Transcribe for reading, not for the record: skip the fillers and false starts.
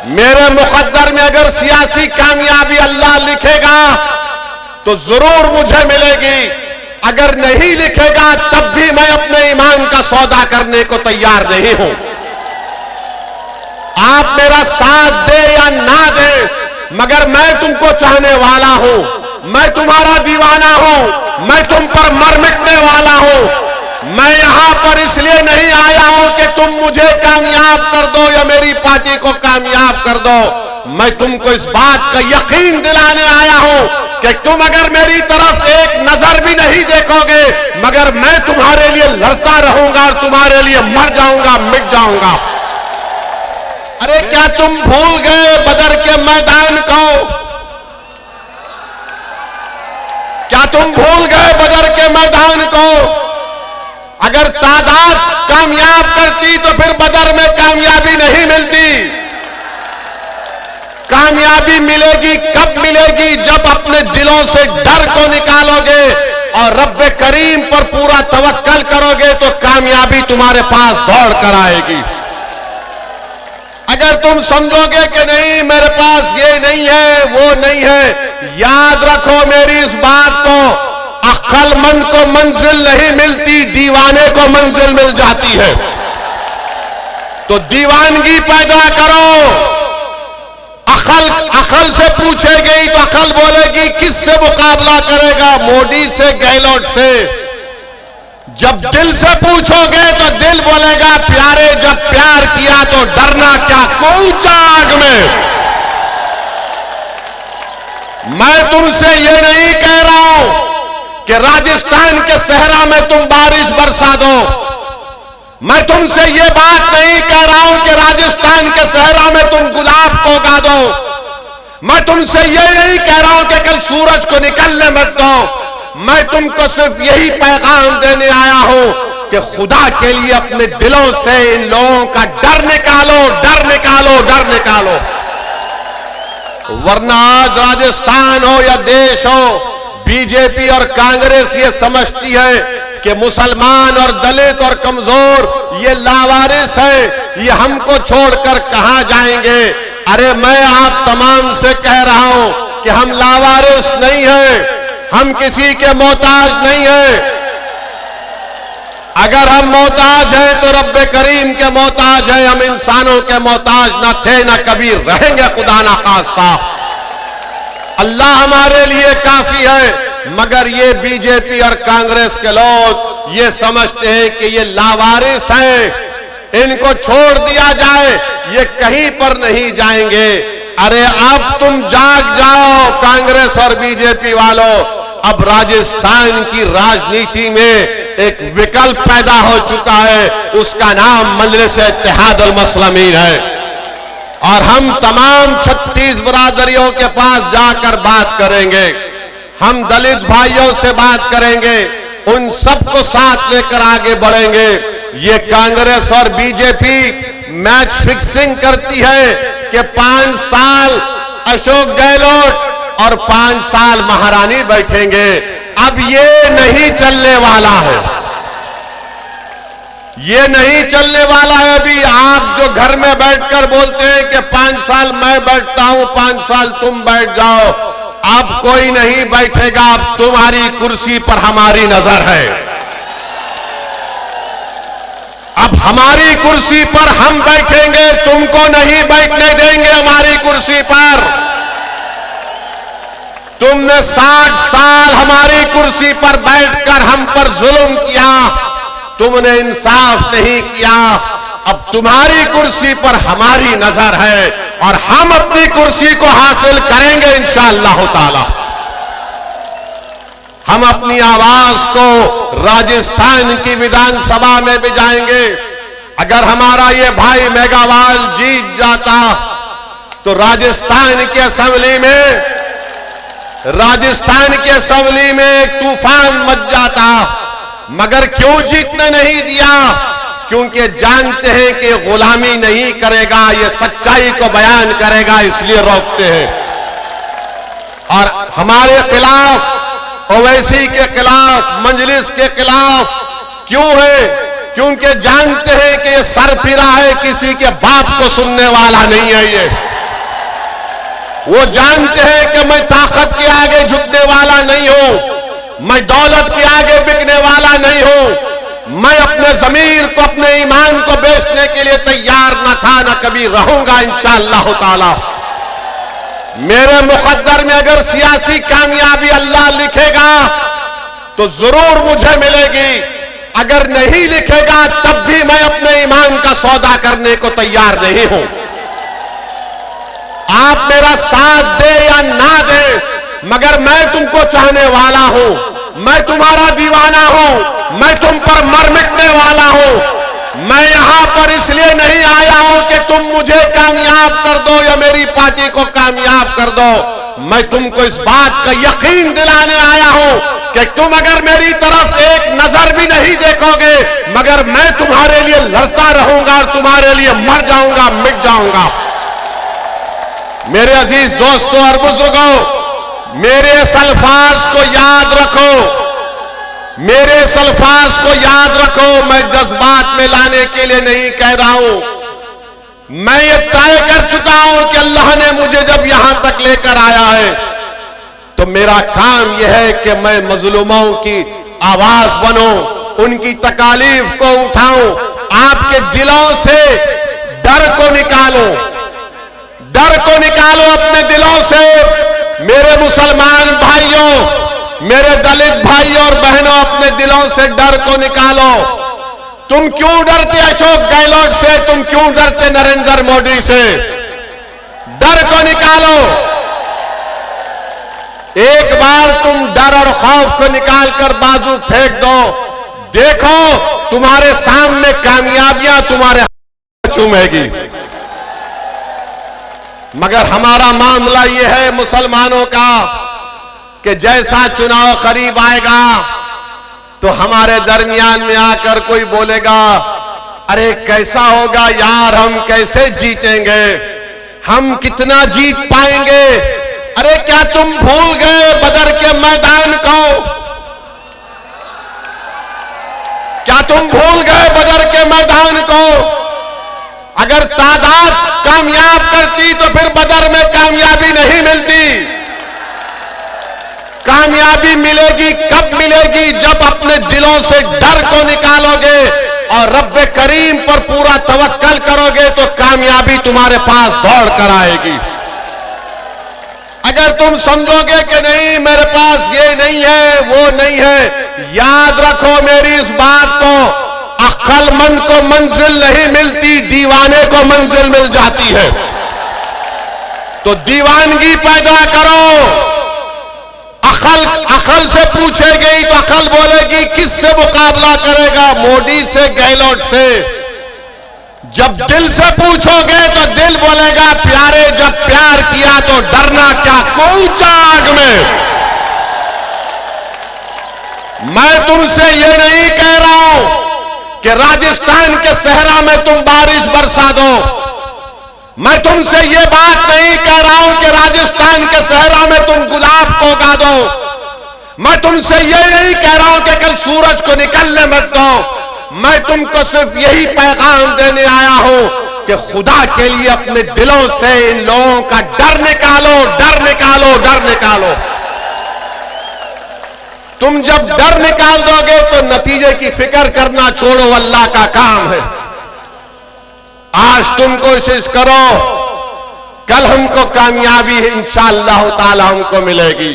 मेरे मुकद्दर में अगर सियासी कामयाबी अल्लाह लिखेगा तो जरूर मुझे मिलेगी, अगर नहीं लिखेगा तब भी मैं अपने ईमान का सौदा करने को तैयार नहीं हूं। आप मेरा साथ दे या ना दे, मगर मैं तुमको चाहने वाला हूं, मैं तुम्हारा दीवाना हूं, मैं तुम पर मर मिटने वाला हूं। मैं यहां पर इसलिए नहीं आया हूं कि तुम मुझे कामयाब कर दो या मेरी पार्टी को कामयाब कर दो। मैं तुमको इस बात का यकीन दिलाने आया हूं कि तुम अगर मेरी तरफ एक नजर भी नहीं देखोगे, मगर मैं तुम्हारे लिए लड़ता रहूंगा और तुम्हारे लिए मर जाऊंगा, मिट जाऊंगा। अरे क्या तुम भूल गए बदर के मैदान को? क्या तुम भूल गए बदर के मैदान को? अगर तादाद कामयाब करती तो फिर बदर में कामयाबी नहीं मिलती। कामयाबी मिलेगी कब मिलेगी? जब अपने दिलों से डर को निकालोगे और रब्बे करीम पर पूरा तवक्कल करोगे तो कामयाबी तुम्हारे पास दौड़ कर आएगी। अगर तुम समझोगे कि नहीं मेरे पास ये नहीं है, वो नहीं है, याद रखो मेरी इस बात को, अक्लमंद को मंजिल नहीं मिलती, दीवाने को मंजिल मिल जाती है। तो दीवानगी पैदा करो। अकल से पूछेगी तो अकल बोलेगी किससे मुकाबला करेगा? मोदी से, गहलोत से। जब दिल से पूछोगे तो दिल बोलेगा प्यारे, जब प्यार किया तो डरना क्या, कोई आग में। मैं तुमसे ये नहीं कह रहा हूं कि राजस्थान के सहरा में तुम बारिश बरसा दो। मैं तुमसे ये बात नहीं कह रहा हूं कि राजस्थान के सहरा में तुम गुलाब को उगा दो। मैं तुमसे ये नहीं कह रहा हूं कि कल सूरज को निकलने मत दो। मैं तुमको सिर्फ यही पैगाम देने आया हूं कि खुदा के लिए अपने दिलों से इन लोगों का डर निकालो, डर निकालो, डर निकालो। वरना आज राजस्थान हो या देश हो, बीजेपी और कांग्रेस ये समझती है कि मुसलमान और दलित और कमजोर ये लावारिस है, ये हमको छोड़कर कहां जाएंगे। अरे मैं आप तमाम से कह रहा हूं कि हम लावारिस नहीं हैं, हम किसी के मोहताज नहीं हैं। अगर हम मोहताज हैं तो रब्बे करीम के मोहताज हैं, हम इंसानों के मोहताज न थे न कभी रहेंगे, खुदा ना खास्ता। अल्लाह हमारे लिए काफी है। मगर ये बीजेपी और कांग्रेस के लोग ये समझते हैं कि ये लावारिस हैं, इनको छोड़ दिया जाए, ये कहीं पर नहीं जाएंगे। अरे अब तुम जाग जाओ कांग्रेस और बीजेपी वालों, अब राजस्थान की राजनीति में एक विकल्प पैदा हो चुका है, उसका नाम मजलिस-ए-इत्तेहादुल मुस्लिमीन है। और हम तमाम 36 बरादरियों के पास जाकर बात करेंगे, हम दलित भाइयों से बात करेंगे, उन सबको साथ लेकर आगे बढ़ेंगे। ये कांग्रेस और बीजेपी मैच फिक्सिंग करती है कि 5 साल अशोक गहलोत और 5 साल महारानी बैठेंगे। अब ये नहीं चलने वाला है, ये नहीं चलने वाला है। अभी आप जो घर में बैठकर बोलते हैं कि 5 साल मैं बैठता हूं, 5 साल तुम बैठ जाओ, अब कोई नहीं बैठेगा। अब तुम्हारी कुर्सी पर हमारी नजर है, अब हमारी कुर्सी पर हम बैठेंगे, तुमको नहीं बैठने देंगे हमारी कुर्सी पर। तुमने 60 साल हमारी कुर्सी पर बैठकर हम पर जुल्म किया, तुमने इंसाफ नहीं किया। अब तुम्हारी कुर्सी पर हमारी नजर है और हम अपनी कुर्सी को हासिल करेंगे इंशाअल्लाह ताला। हम अपनी आवाज को राजस्थान की विधानसभा में भी जाएंगे। अगर हमारा ये भाई मेघावाल जीत जाता तो राजस्थान की असेंबली में एक तूफान मच जाता। मगर क्यों जीतने नहीं दिया? क्योंकि जानते हैं कि गुलामी नहीं करेगा, ये सच्चाई को बयान करेगा, इसलिए रोकते हैं। और हमारे खिलाफ, ओवैसी के खिलाफ, मजलिस के खिलाफ क्यों है? क्योंकि जानते हैं कि ये सरफिरा है, किसी के बाप को सुनने वाला नहीं है ये। वो जानते हैं कि मैं ताकत के आगे झुकने वाला नहीं हूं, मैं दौलत के आगे बिकने वाला नहीं हूं, मैं अपने ज़मीर को, अपने ईमान को बेचने के लिए तैयार न था, न कभी रहूंगा इंशाअल्लाह ताला। मेरे मुकद्दर में अगर सियासी कामयाबी अल्लाह लिखेगा तो जरूर मुझे मिलेगी, अगर नहीं लिखेगा तब भी मैं अपने ईमान का सौदा करने को तैयार नहीं हूं। आप मेरा साथ दे या ना दे, मगर मैं तुमको चाहने वाला हूं, मैं तुम्हारा दीवाना हूं, मैं तुम पर मर मिटने वाला हूं। मैं यहां पर इसलिए नहीं आया हूं कि तुम मुझे कामयाब कर दो या मेरी पार्टी को कामयाब कर दो। मैं तुमको इस बात का यकीन दिलाने आया हूं कि तुम अगर मेरी तरफ एक नजर भी नहीं देखोगे, मगर मैं तुम्हारे लिए लड़ता रहूंगा और तुम्हारे लिए मर जाऊंगा, मिट जाऊंगा। मेरे अजीज दोस्तों और बुजुर्गों, मेरे इस अल्फाज को याद रखो, मेरे इस अल्फाज को याद रखो। मैं जज्बात में लाने के लिए नहीं कह रहा हूं। मैं ये तय कर चुका हूं कि अल्लाह ने मुझे जब यहां तक लेकर आया है तो मेरा काम यह है कि मैं मजलूमों की आवाज बनूं, उनकी तकालीफ को उठाऊं, आपके दिलों से डर को निकालो, डर को निकालो अपने दिलों से। मेरे मुसलमान भाइयों, मेरे दलित भाई और बहनों, अपने दिलों से डर को निकालो। तुम क्यों डरते अशोक गहलोत से, तुम क्यों डरते नरेंद्र मोदी से? डर को निकालो। एक बार तुम डर और खौफ को निकालकर बाजू फेंक दो, देखो तुम्हारे सामने कामयाबियां तुम्हारे हाथ चूमेगी। मगर हमारा मामला यह है मुसलमानों का कि जैसा चुनाव करीब आएगा तो हमारे दरमियान में आकर कोई बोलेगा, अरे कैसा होगा यार, हम कैसे जीतेंगे, हम कितना जीत पाएंगे। अरे क्या तुम भूल गए बदर के मैदान को? क्या तुम भूल गए बदर के मैदान को? अगर तादाद कामयाब करती तो फिर बदर में कामयाबी नहीं मिलती। कामयाबी मिलेगी कब मिलेगी? जब अपने दिलों से डर को निकालोगे और रब्बे करीम पर पूरा तवक्कल करोगे तो कामयाबी तुम्हारे पास दौड़ कर आएगी। अगर तुम समझोगे कि नहीं मेरे पास ये नहीं है, वो नहीं है, याद रखो मेरी इस बात को, अक्लमंद को मंजिल नहीं मिलती, दीवाने को मंजिल मिल जाती है। तो दीवानगी पैदा करो। अकल से पूछेगी तो अकल बोलेगी किससे मुकाबला करेगा, मोदी से, गहलोत से। जब दिल से पूछोगे तो दिल बोलेगा प्यारे, जब प्यार किया तो डरना क्या, कोई आग में। मैं तुमसे ये नहीं कह रहा हूं कि राजस्थान के सहरा में तुम बारिश बरसा दो। मैं तुमसे ये बात नहीं कह रहा हूं कि राजस्थान के सहरा में तुम गुलाब को उगा दो। मैं तुमसे ये नहीं कह रहा हूं कि कल सूरज को निकलने मत दो। मैं तुमको सिर्फ यही पैगाम देने आया हूं कि खुदा के लिए अपने दिलों से इन लोगों का डर निकालो, डर निकालो, डर निकालो। तुम जब डर निकाल दोगे तो नतीजे की फिक्र करना छोड़ो, अल्लाह का काम है। आज तुम कोशिश करो, कल हमको कामयाबी इंशाअल्लाह ताला हमको मिलेगी।